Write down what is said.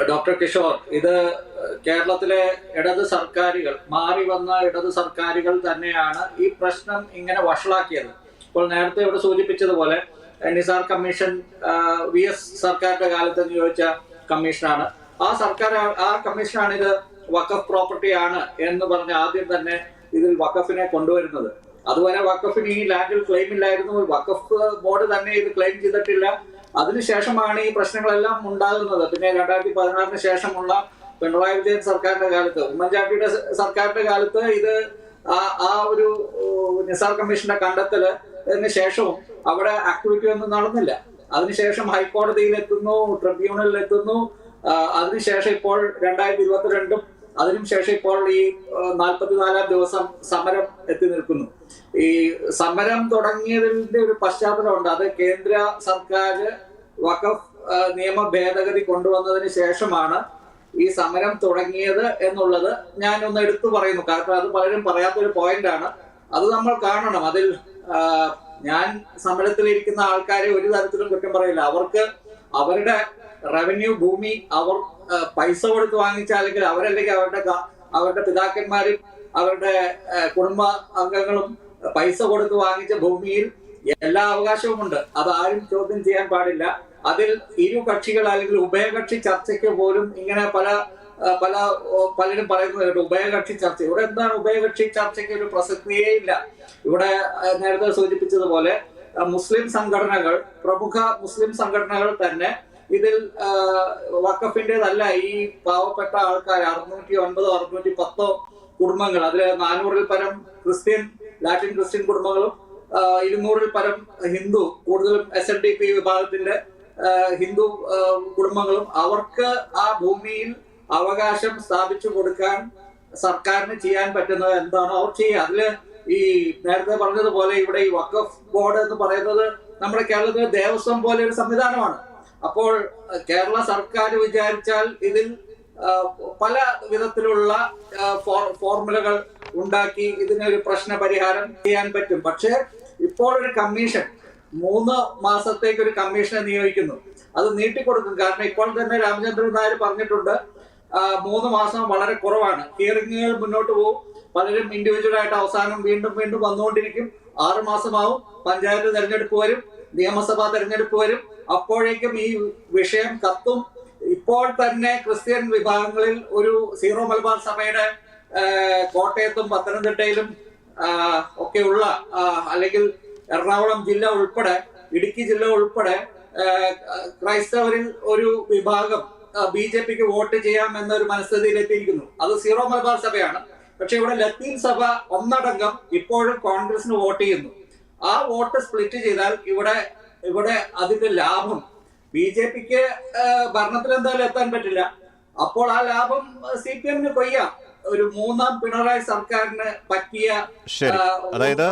Doctor Kishore, ഇത് കേരളത്തിലെ ഇടത് സർക്കാരുകൾ, മാറി വന്ന ഇടത് സർക്കാരുകൾ തന്നെയാണ് ഈ പ്രശ്നം ഇങ്ങനെ വഷളാക്കിയത്. ഇപ്പോൾ നേരത്തെ ഇവിടെ സൂചിപ്പിച്ചതുപോലെ നിസാർ കമ്മീഷൻ VS സർക്കാരിന്റെ കാലത്ത് നിയോഗിച്ച കമ്മീഷനാണ്. ആ കമ്മീഷനാണ് ഇത് വഖഫ് പ്രോപ്പർട്ടി ആണ് എന്ന് പറഞ്ഞ് ആദ്യം തന്നെ ഇതിൽ വഖഫിനെ കൊണ്ടുവരുന്നത്. അതുവരെ വഖഫിന് ഈ ലാൻഡിൽ ക്ലെയിം ഇല്ലായിരുന്നു. വഖഫ് ബോർഡ് തന്നെ ഇത് ക്ലെയിം ചെയ്തിട്ടില്ല. അതിനുശേഷമാണ് ഈ പ്രശ്നങ്ങളെല്ലാം ഉണ്ടാകുന്നത്. പിന്നെ 2016 ശേഷമുള്ള പിണറായി വിജയൻ സർക്കാരിന്റെ കാലത്ത്, ഉമ്മൻചാണ്ടിയുടെ സർക്കാരിന്റെ കാലത്ത് ഇത് ആ ഒരു നിസാർ കമ്മീഷന്റെ കണ്ടെത്തലിന് ശേഷവും അവിടെ ആക്ടിവിറ്റി ഒന്നും നടന്നില്ല. അതിനുശേഷം ഹൈക്കോടതിയിലെത്തുന്നു, ട്രിബ്യൂണലിലെത്തുന്നു. അതിനുശേഷം ഇപ്പോൾ 2022 അതിനും ശേഷം ഇപ്പോൾ ഈ 44-ാം ദിവസം സമരം എത്തി നിൽക്കുന്നു. ഈ സമരം തുടങ്ങിയതിന്റെ ഒരു പശ്ചാത്തലമുണ്ട്. അത് കേന്ദ്ര സർക്കാർ വഖഫ് നിയമ ഭേദഗതി കൊണ്ടുവന്നതിന് ശേഷമാണ് ഈ സമരം തുടങ്ങിയത് എന്നുള്ളത് ഞാൻ ഒന്ന് എടുത്തു പറയുന്നു. കാരണം അത് പലരും പറയാത്തൊരു പോയിന്റാണ്. അത് നമ്മൾ കാണണം. അതിൽ ഞാൻ സമരത്തിലിരിക്കുന്ന ആൾക്കാരെ ഒരു തരത്തിലും കുറ്റം പറയില്ല. അവർക്ക് അവരുടെ റവന്യൂ ഭൂമി അവർ പൈസ കൊടുത്ത് വാങ്ങിച്ച, അല്ലെങ്കിൽ അവരല്ലെങ്കിൽ അവരുടെ പിതാക്കന്മാരും അവരുടെ കുടുംബ അംഗങ്ങളും പൈസ കൊടുത്ത് വാങ്ങിച്ച ഭൂമിയിൽ എല്ലാ അവകാശവുമുണ്ട്. അത് ആരും ചോദ്യം ചെയ്യാൻ പാടില്ല. അതിൽ ഇരു കക്ഷികൾ അല്ലെങ്കിൽ ഉഭയകക്ഷി ചർച്ചയ്ക്ക് പോലും ഇങ്ങനെ പലരും പറയുന്നത് കേട്ടോ, ഉഭയകക്ഷി ചർച്ച. ഇവിടെ എന്താണ് ഉഭയകക്ഷി ചർച്ചയ്ക്ക് ഒരു പ്രസക്തിയേ ഇല്ല. ഇവിടെ നേരത്തെ സൂചിപ്പിച്ചതുപോലെ മുസ്ലിം സംഘടനകൾ, പ്രമുഖ മുസ്ലിം സംഘടനകൾ തന്നെ ഇതിൽ വഖഫിന്റേതല്ല ഈ പാവപ്പെട്ട ആൾക്കാർ 609-610 കുടുംബങ്ങൾ, അതിൽ 400-ൽ പരം ലാറ്റിൻ ക്രിസ്ത്യൻ കുടുംബങ്ങളും 200-ൽ പരം ഹിന്ദു, കൂടുതലും SNDP വിഭാഗത്തിന്റെ ഹിന്ദു കുടുംബങ്ങളും, അവർക്ക് ആ ഭൂമിയിൽ അവകാശം സ്ഥാപിച്ചു കൊടുക്കാൻ സർക്കാരിന് ചെയ്യാൻ പറ്റുന്നത് എന്താണോ അവർ ചെയ്യുക. അതില് ഈ നേരത്തെ പറഞ്ഞതുപോലെ ഇവിടെ ഈ വഖഫ് ബോർഡ് എന്ന് പറയുന്നത് നമ്മുടെ കേരളത്തിലെ ദേവസ്വം പോലെ ഒരു സംവിധാനമാണ്. അപ്പോൾ കേരള സർക്കാർ വിചാരിച്ചാൽ ഇതിൽ പല വിധത്തിലുള്ള ഫോർമുലകൾ ഉണ്ടാക്കി ഇതിനൊരു പ്രശ്ന പരിഹാരം ചെയ്യാൻ പറ്റും. പക്ഷെ ഇപ്പോൾ ഒരു കമ്മീഷൻ 3 മാസത്തേക്ക് ഒരു കമ്മീഷനെ നിയോഗിക്കുന്നു. അത് നീട്ടിക്കൊടുക്കും. കാരണം ഇപ്പോൾ തന്നെ രാമചന്ദ്രൻ നായർ പറഞ്ഞിട്ടുണ്ട് 3 മാസം വളരെ കുറവാണ്. ഹിയറിങ്ങുകൾ മുന്നോട്ട് പോകും. പലരും ഇൻഡിവിജ്വലായിട്ട് അവസാനം വീണ്ടും വന്നുകൊണ്ടിരിക്കും. 6 മാസമാവും. പഞ്ചായത്ത് തെരഞ്ഞെടുപ്പ് വരും, നിയമസഭാ തെരഞ്ഞെടുപ്പ് വരും. അപ്പോഴേക്കും ഈ വിഷയം കത്തും. ഇപ്പോൾ തന്നെ ക്രിസ്ത്യൻ വിഭാഗങ്ങളിൽ ഒരു സീറോ മലബാർ സഭയുടെ കോട്ടയത്തും പത്തനംതിട്ടയിലും ഒക്കെയുള്ള, അല്ലെങ്കിൽ എറണാകുളം ജില്ല ഉൾപ്പെടെ, ഇടുക്കി ജില്ല ഉൾപ്പെടെ ക്രൈസ്തവരിൽ ഒരു വിഭാഗം BJPക്ക് വോട്ട് ചെയ്യാം എന്നൊരു മനസ്ഥിതിയിലെത്തിയിരിക്കുന്നു. അത് സീറോ മലബാർ സഭയാണ്. പക്ഷെ ഇവിടെ ലത്തീൻ സഭ ഒന്നടങ്കം ഇപ്പോഴും കോൺഗ്രസിന് വോട്ട് ചെയ്യുന്നു. ആ വോട്ട് സ്പ്ലിറ്റ് ചെയ്താൽ ഇവിടെ അതിന്റെ ലാഭം BJPക്ക് ഭരണത്തിൽ എന്തായാലും എത്താൻ പറ്റില്ല. അപ്പോൾ ആ ലാഭം CPMന് കൊയ്യാം. ഒരു 3ാം പിണറായി സർക്കാരിന് പറ്റിയ അതായത്